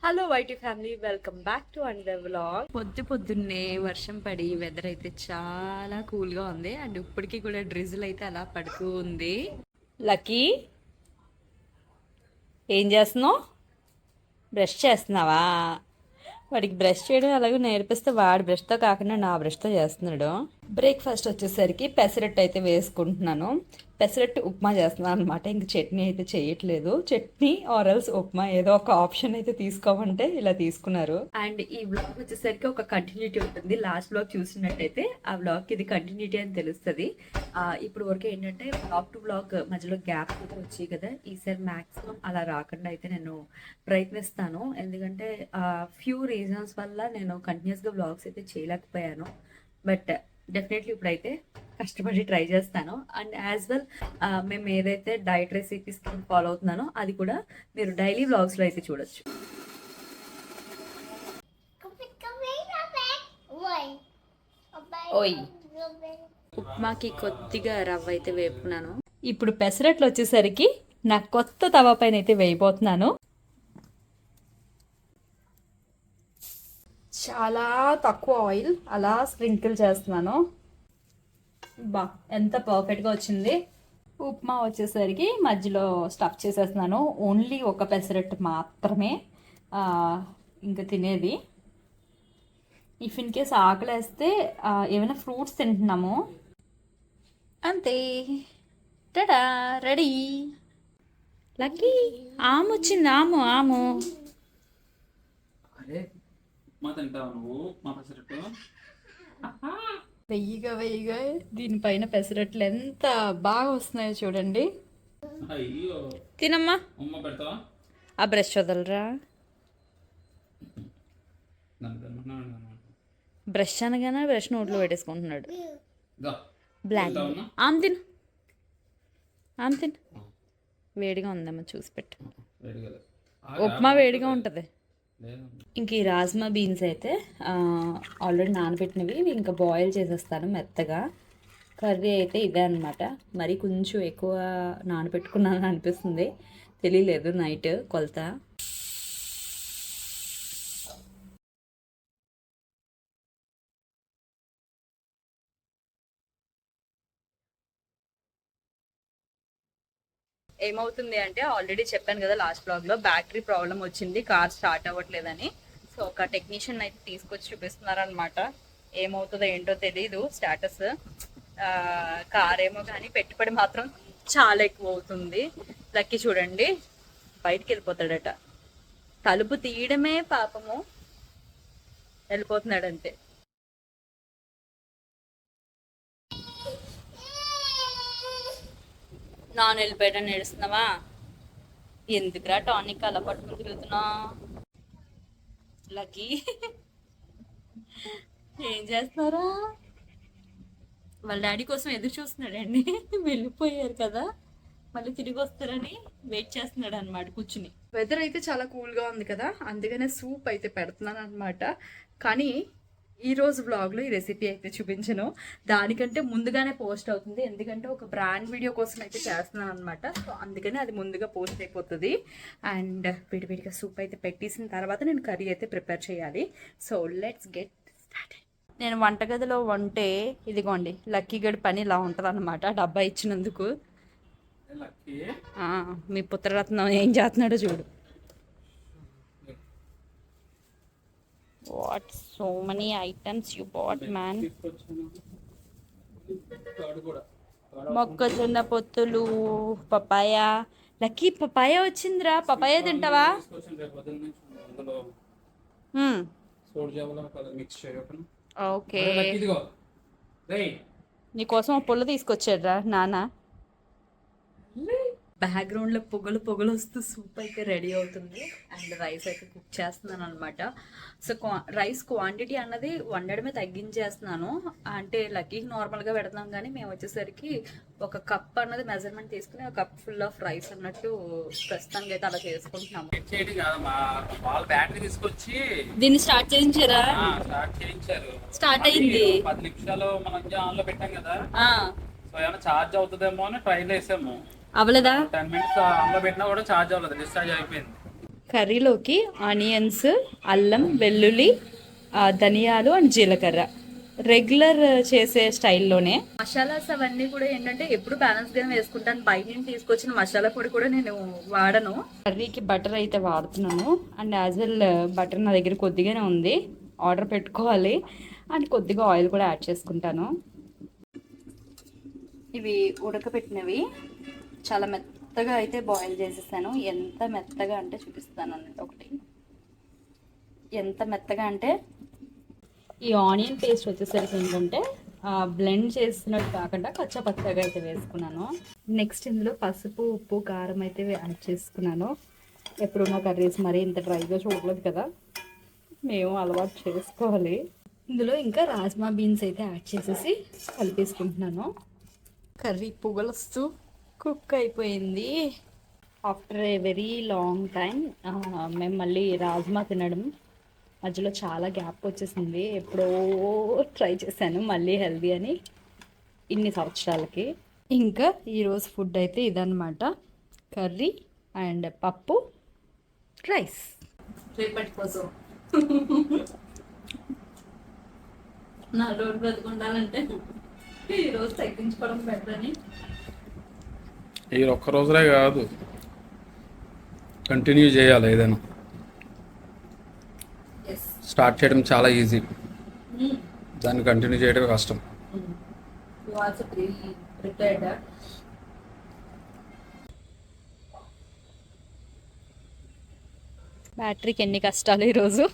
Hello YT family, welcome back to another vlog. పొద్దున్నే వర్షం పడి వెదర్ అయితే చాలా కూల్గా ఉంది అండ్ ఇప్పటికీ కూడా డ్రిజిల్ అయితే అలా పడుతూ ఉంది. లక్కీ, ఏం చేస్తున్నావు? బ్రష్ చేస్తున్నావా? వాడికి బ్రష్ చేయడం అలాగే నేర్పిస్తే వాడి బ్రష్తో కాకుండా నా బ్రష్తో చేస్తున్నాడు. బ్రేక్ఫాస్ట్ వచ్చేసరికి పెసరట్టు అయితే వేసుకుంటున్నాను. పెసరట్టు ఉప్మా చేస్తున్నాను అనమాట. ఇంక చట్నీ అయితే చేయట్లేదు. చట్నీ ఆరల్స్ ఉప్మా ఏదో ఒక ఆప్షన్ అయితే తీసుకోమంటే ఇలా తీసుకున్నారు. అండ్ ఈ బ్లాగ్ వచ్చేసరికి ఒక కంటిన్యూటీ ఉంటుంది. లాస్ట్ బ్లాగ్ చూసినట్టయితే ఆ బ్లాగ్ ఇది కంటిన్యూటీ అని తెలుస్తుంది. ఇప్పుడు వరకు ఏంటంటే బ్లాగ్ టు బ్లాగ్ మధ్యలో గ్యాప్ అయితే వచ్చాయి కదా, ఈసారి మ్యాక్సిమం అలా రాకుండా అయితే నేను ప్రయత్నిస్తాను. ఎందుకంటే ఫ్యూ రీజన్స్ వల్ల నేను కంటిన్యూస్గా బ్లాగ్స్ అయితే చేయలేకపోయాను. బట్ డెఫినెట్లీ ఇప్పుడైతే కష్టపడి ట్రై చేస్తాను. అండ్ యాజ్ వెల్ మేము ఏదైతే డైట్ రెసిపీస్ ఫాలో అవుతున్నానో అది కూడా మీరు డైలీ వ్లాగ్స్లో అయితే చూడొచ్చు. ఓయ్, ఉప్మాకి కొద్దిగా రవ్వ అయితే వేపుకున్నాను. ఇప్పుడు పెసరట్లు వచ్చేసరికి నా కొత్త తవా పైన అయితే వేయబోతున్నాను. చాలా తక్కువ ఆయిల్ అలా స్ప్రింకిల్ చేస్తున్నాను. బా, ఎంత పర్ఫెక్ట్గా వచ్చింది. ఉప్మా వచ్చేసరికి మధ్యలో స్టఫ్ చేసేస్తున్నాను. ఓన్లీ ఒక పెసరట్టు మాత్రమే ఇంకా తినేది. ఇఫ్ ఇన్ కేస్ ఆకలేస్తే ఏమైనా ఫ్రూట్స్ తింటున్నాము అంతే. Ta-da, ready. లక్కీ, ఆము వచ్చింది. ఆము ఆము వెయ్యిగా దీనిపైన పెసరట్లు ఎంత బాగా వస్తున్నాయో చూడండి. తినమ్మా. ఆ బ్రష్ వదలరా. బ్రష్ అనగానే బ్రష్ నోట్లో పెట్టేసుకుంటున్నాడు. బ్లాక్. ఆమె తిను, ఆమె తిను. వేడిగా ఉందమ్మా, చూసి పెట్టు. ఉప్మా వేడిగా ఉంటుంది. ఇంక ఈ రాజ్మా బీన్స్ అయితే ఆల్రెడీ నానబెట్టినవి, ఇంకా బాయిల్ చేసేస్తాను మెత్తగా. కర్రీ అయితే ఇదే అనమాట. మరి కొంచెం ఎక్కువ నానబెట్టుకున్నాను అనిపిస్తుంది, తెలియలేదు నైట్ కొలత. ఏమవుతుంది అంటే, ఆల్రెడీ చెప్పాను కదా లాస్ట్ బ్లాగ్లో, బ్యాటరీ ప్రాబ్లం వచ్చింది, కార్ స్టార్ట్ అవ్వట్లేదని. సో ఒక టెక్నీషియన్ అయితే తీసుకొచ్చి చూపిస్తున్నారనమాట. ఏమవుతుందో ఏంటో తెలీదు స్టేటస్. కార్ ఏమో కానీ పెట్టుబడి మాత్రం చాలా ఎక్కువ అవుతుంది. లక్కీ చూడండి, బయటికి వెళ్ళిపోతాడట. తలుపు తీయడమే పాపము, వెళ్ళిపోతున్నాడంతే. నాన్న వెళ్ళిపోయాడని ఏడుస్తున్నావా? ఎందుకురా టానిక్ అలా పట్టుకుని తిరుగుతున్నా? లక్కీ, ఏం చేస్తున్నారా? వాళ్ళ డాడీ కోసం ఎదురు చూస్తున్నాడండి. వెళ్ళిపోయారు కదా, మళ్ళీ తిరిగి వస్తారని వెయిట్ చేస్తున్నాడు అనమాట కూర్చుని. వెదర్ అయితే చాలా కూల్గా ఉంది కదా, అందుకనే సూప్ అయితే పెడుతున్నాను అనమాట. కానీ ఈరోజు బ్లాగ్లో ఈ రెసిపీ అయితే చూపించను, దానికంటే ముందుగానే పోస్ట్ అవుతుంది. ఎందుకంటే ఒక బ్రాండ్ వీడియో కోసం అయితే చేస్తున్నాను అనమాట. సో అందుకని అది ముందుగా పోస్ట్ అయిపోతుంది. అండ్ విడివిడిగా సూప్ అయితే పెట్టేసిన తర్వాత నేను కర్రీ అయితే ప్రిపేర్ చేయాలి. So let's get started. నేను వంటగదిలో వంటే ఇదిగోండి, లక్కీ గడి పని ఇలా ఉంటుంది అనమాట. డబ్బా ఇచ్చినందుకు. మీ పుత్రరత్నం ఏం చేస్తున్నాడో చూడు. What so many items you bought man. మొక్కజొన్న పొత్తులు, పపాయ. లక్కీ, పపాయ వచ్చిందిరా. పపాయ తింటావా? ఓకే, నీకోసం పుల్ల తీసుకొచ్చాడ్రా నాన్న. బ్యాక్గ్రౌండ్లో పొగలు వస్తూ సూప్ అయితే రెడీ అవుతుంది. అండ్ రైస్ అయితే కుక్ చేస్తున్నాను అనమాట. సో రైస్ క్వాంటిటీ అన్నది వండడమే తగ్గించేస్తున్నాను. అంటే లక్కీకి నార్మల్గా పెడతాం, కానీ మేము వచ్చేసరికి ఒక కప్ అన్నది మెజర్మెంట్ తీసుకుని ఒక కప్ ఫుల్ ఆఫ్ రైస్ అన్నట్టు ప్రస్తుతానికి అయితే అలా చేసుకుంటున్నాము. దీన్ని స్టార్ట్ చేయించారా? స్టార్ట్ అయింది. 10 నిమిషాలు మనం ఆన్ లో పెట్టాం కదా, సో ఏమైనా ఛార్జ్ అవుతుందేమో అని ట్రైల్ వేసాము. అవ్వలేదా? 10 మినిట్స్ ఆన్ లో పెట్టినా కూడా ఛార్జ్ అవ్వలేదు, డిశ్చార్జ్ అయిపోయింది. కర్రీలోకి ఆనియన్స్, అల్లం, వెల్లుల్లి, ధనియాలు అండ్ జీలకర్ర రెగ్యులర్ చేసే స్టైల్లోనే. మసాలాస్ అవన్నీ కూడా ఏంటంటే ఎప్పుడు బ్యాలెన్స్గానే వేసుకుంటాను. బయట నుంచి తీసుకొచ్చిన మసాలా పొడి కూడా నేను వాడను. కర్రీకి బటర్ అయితే వాడుతున్నాను. అండ్ యాజ్ వెల్ బటర్ నా దగ్గర కొద్దిగానే ఉంది, ఆర్డర్ పెట్టుకోవాలి. అండ్ కొద్దిగా ఆయిల్ కూడా యాడ్ చేసుకుంటాను. ఇవి ఉడకపెట్టినవి చాలా మెత్తగా అయితే బాయిల్ చేసేసాను. ఎంత మెత్తగా అంటే చూపిస్తాను అన్నట్టు. ఒకటి ఎంత మెత్తగా అంటే ఈ ఆనియన్ పేస్ట్ వచ్చేసరికి ఏంటంటే బ్లెండ్ చేసినట్టు కాకుండా కచ్చా పచ్చగా అయితే వేసుకున్నాను. నెక్స్ట్ ఇందులో పసుపు, ఉప్పు, కారం అయితే యాడ్ చేసుకున్నాను. ఎప్పుడున్న కర్రీస్ మరీ ఇంత డ్రైగా చూడలేదు కదా, మేము అలవాటు చేసుకోవాలి. ఇందులో ఇంకా రాజ్మా బీన్స్ అయితే యాడ్ చేసేసి కలిపేసుకుంటున్నాను. కర్రీ పొగలొస్తూ కుక్ అయిపోయింది. After a very long time మేము మళ్ళీ రాజ్మా తినడం. మధ్యలో చాలా గ్యాప్ వచ్చేసింది. ఎప్పుడో ట్రై చేశాను మళ్ళీ హెల్దీ అని ఇన్ని సంవత్సరాలకి. ఇంకా ఈరోజు ఫుడ్ అయితే ఇదన్నమాట. కర్రీ అండ్ పప్పు, రైస్. రేపటి కోసం నా రోడ్డు బతుకుండాలంటే ఈరోజు తగ్గించుకోవడం బెటర్ అని. ఈ ఒక్క రోజులే కాదు, కంటిన్యూ చేయాలి. ఏదైనా స్టార్ట్ చేయడం చాలా ఈజీ, దాన్ని కంటిన్యూ చేయడం కష్టం. బ్యాటరీకి ఎన్ని కష్టాలు ఈరోజు.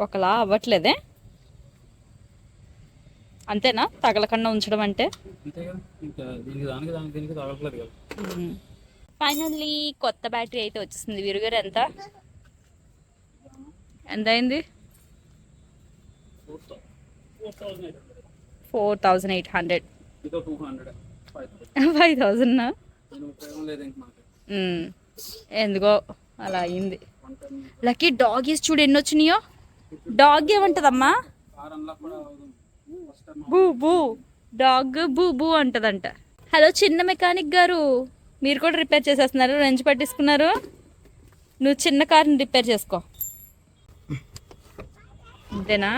ఒకలా అవ్వట్లేదే, అంతేనా? తగలకుండా ఉంచడం అంటే ఫైనల్లీ కొత్త బ్యాటరీ అయితే వచ్చేసింది. విరుగారు ఎంత అయింది? 4,800. 5,000. ఎందుకో అలా అయింది. లక్కీ డాగీస్ చూడు ఎన్ని వచ్చినాయో. డాగ్ ఏమంటదమ్మా? బూ బూ. డాగ్ బూ బూ అంటదంట. హలో చిన్న మెకానిక్ గారు, మీరు కూడా రిపేర్ చేసేస్తున్నారు, రెంచ్ పట్టించుకున్నారు. నువ్వు చిన్న కార్ని రిపేర్ చేసుకో, అంతేనా?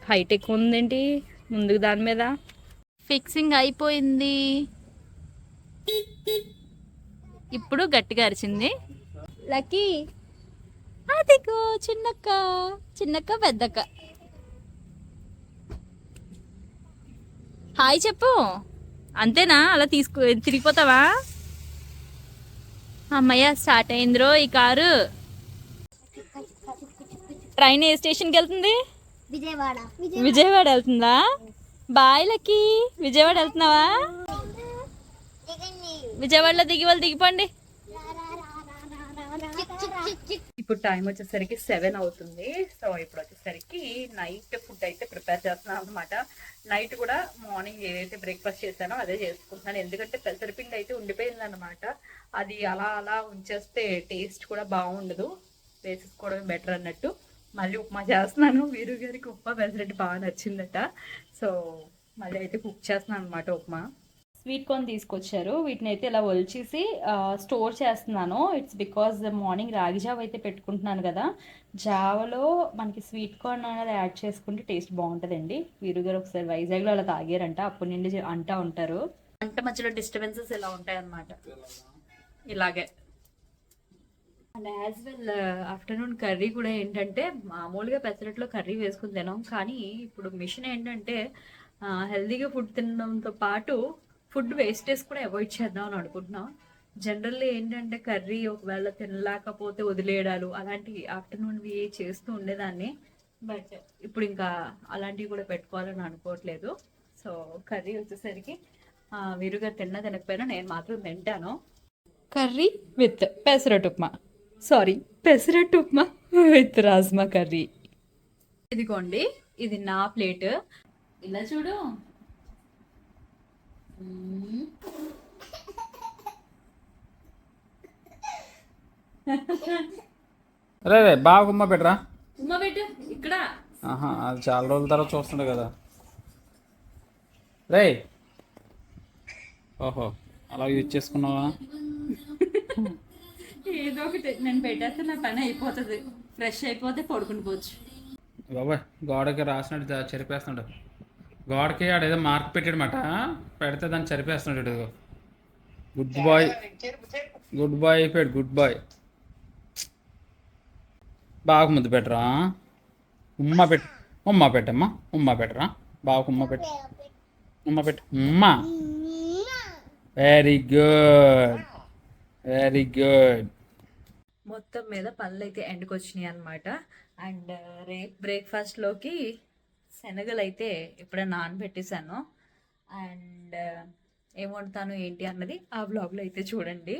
హైట్ ఎక్కువ ఉందేంటి ముందుకు? దాని మీద ఫిక్సింగ్ అయిపోయింది. ఇప్పుడు గట్టిగా అరిచింది లక్కీ. అదిగో చిన్నక్క, చిన్నక్క పెద్దక్క. హాయ్ చెప్పు. అంతేనా? అలా తిరిగిపోతావా? అమ్మయ్య స్టార్ట్ అయిందిరో ఈ కారు. ట్రైన్ ఏ స్టేషన్కి వెళ్తుంది? విజయవాడ వెళ్తుందా? Bye lucky. విజయవాడ వెళ్తున్నావా? విజయవాడలో దిగి వాళ్ళు దిగిపోండి. ఇప్పుడు టైం వచ్చేసరికి 7 అవుతుంది. సో ఇప్పుడు వచ్చేసరికి నైట్ ఫుడ్ అయితే ప్రిపేర్ చేస్తున్నాను అనమాట. నైట్ కూడా మార్నింగ్ ఏదైతే బ్రేక్ఫాస్ట్ చేశానో అదే చేసుకుంటున్నాను. ఎందుకంటే పెసరపిండి అయితే ఉండిపోయింది అనమాట. అది అలా అలా ఉంచేస్తే టేస్ట్ కూడా బాగుండదు, వేసేసుకోవడం బెటర్ అన్నట్టు మళ్ళీ ఉప్మా చేస్తున్నాను. వీరు గారికి ఉప్మా పెసరట్టు బాగా నచ్చిందట. సో మళ్ళీ అయితే కుక్ చేస్తున్నాను అనమాట ఉప్మా. స్వీట్ కార్న్ తీసుకొచ్చారు, వీటిని అయితే ఇలా ఒలిచేసి స్టోర్ చేస్తున్నాను. ఇట్స్ బికాజ్ మార్నింగ్ రాగి జావ అయితే పెట్టుకుంటున్నాను కదా, జావలో మనకి స్వీట్ కార్న్ అనేది యాడ్ చేసుకుంటే టేస్ట్ బాగుంటుందండి. వీరు గారు ఒకసారి వైజాగ్లో అలా తాగారంట, అప్పటి నుండి అంటా ఉంటారు. వంట మధ్యలో డిస్టర్బెన్సెస్ ఇలా ఉంటాయి అన్నమాట. ఇలాగే. And as well afternoon curry కూడా ఏంటంటే మామూలుగా పెసరట్లో కర్రీ వేసుకుని తినాం, కానీ ఇప్పుడు మిషన్ ఏంటంటే హెల్తీగా ఫుడ్ తినడంతో పాటు ఫుడ్ వేస్టేజ్ కూడా అవాయిడ్ చేద్దాం అని అనుకుంటున్నాం. జనరల్లీ ఏంటంటే కర్రీ ఒకవేళ తినలేకపోతే వదిలేయడాలు అలాంటివి ఆఫ్టర్నూన్వి చేస్తూ ఉండేదాన్ని. బట్ ఇప్పుడు ఇంకా అలాంటివి కూడా పెట్టుకోవాలని అనుకోవట్లేదు. సో కర్రీ వచ్చేసరికి విరుగా తినకపోయినా నేను మాత్రం తింటాను. Curry with pesarattu upma, pesarattu upma with rajma curry. ఇదిగోండి, ఇది నా ప్లేట్. ఇలా చూడు. అరే బాగా ఉమ్మ పెట్టరా. ఉమ్మ పెట్టు ఇక్కడ. అది చాలా రోజుల తర్వాత చూస్తుండే కదా రే. ఓహో అలా యూజ్ చేసుకున్నావా? ఏదో ఒకటి నేను పెట్టేస్తే నా పని అయిపోతుంది, ఫ్రెష్ అయిపోతే పడుకుని పోవచ్చు. బాబాయ్ గోడకి రాసినట్టు చెరిపేస్తున్నాడు. గోడకి ఆడేదో మార్క్ పెట్టాడనమాట, పెడితే దాన్ని చెరిపేస్తున్నాడు. ఇదిగో గుడ్ బాయ్, గుడ్ బాయ్ అయిపోయాడు, గుడ్ బాయ్. బాగా ముద్దు పెట్టరా, ఉమ్మ పెట్టు, ఉమ్మ పెట్టమ్మా, ఉమ్మ పెట్టరా, బాగా ఉమ్మ పెట్టు, ఉమ్మ పెట్టు, ఉమ్మ. Very good, very good. మొత్తం మీద పనులు అయితే ఎండ్కి వచ్చినాయి అనమాట. అండ్ రేపు బ్రేక్ఫాస్ట్లోకి శనగలు అయితే ఇప్పుడే నానబెట్టేశాను. అండ్ ఏం వండుతాను ఏంటి అన్నది ఆ వ్లాగ్లో అయితే చూడండి.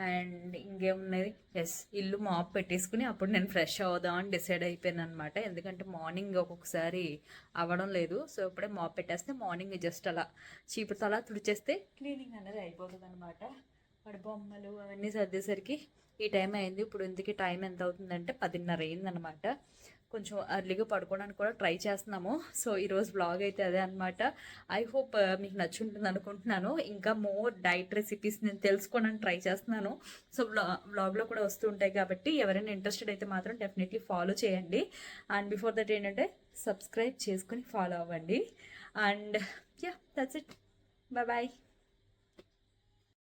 అండ్ ఇంకేమున్నది, ఎస్ ఇల్లు మాప్ పెట్టేసుకుని అప్పుడు నేను ఫ్రెష్ అవుదామని డిసైడ్ అయిపోయాను అనమాట. ఎందుకంటే మార్నింగ్ ఒక్కొక్కసారి అవ్వడం లేదు. సో ఇప్పుడే మాప్ పెట్టేస్తే మార్నింగ్ జస్ట్ అలా చీపురుతో అలా తుడిచేస్తే క్లీనింగ్ అనేది అయిపోతుంది అనమాట. వాడి బొమ్మలు అవన్నీ సర్దేసరికి ఈ టైం అయింది. ఇప్పుడు ఇంతకీ టైం ఎంత అవుతుందంటే 10:30 అయిందనమాట. కొంచెం అర్లీగా పడుకోవడానికి కూడా ట్రై చేస్తున్నాము. సో ఈరోజు వ్లాగ్ అయితే అదే అనమాట. ఐ హోప్ మీకు నచ్చుంటుంది అనుకుంటున్నాను. ఇంకా మోర్ డైట్ రెసిపీస్ నేను తెలుసుకోవడానికి ట్రై చేస్తున్నాను. సో వ్లాగ్లో కూడా వస్తూ ఉంటాయి కాబట్టి ఎవరైనా ఇంట్రెస్టెడ్ అయితే మాత్రం డెఫినెట్లీ ఫాలో చేయండి. అండ్ బిఫోర్ దట్ ఏంటంటే సబ్స్క్రైబ్ చేసుకుని ఫాలో అవ్వండి. And yeah that's it, bye bye.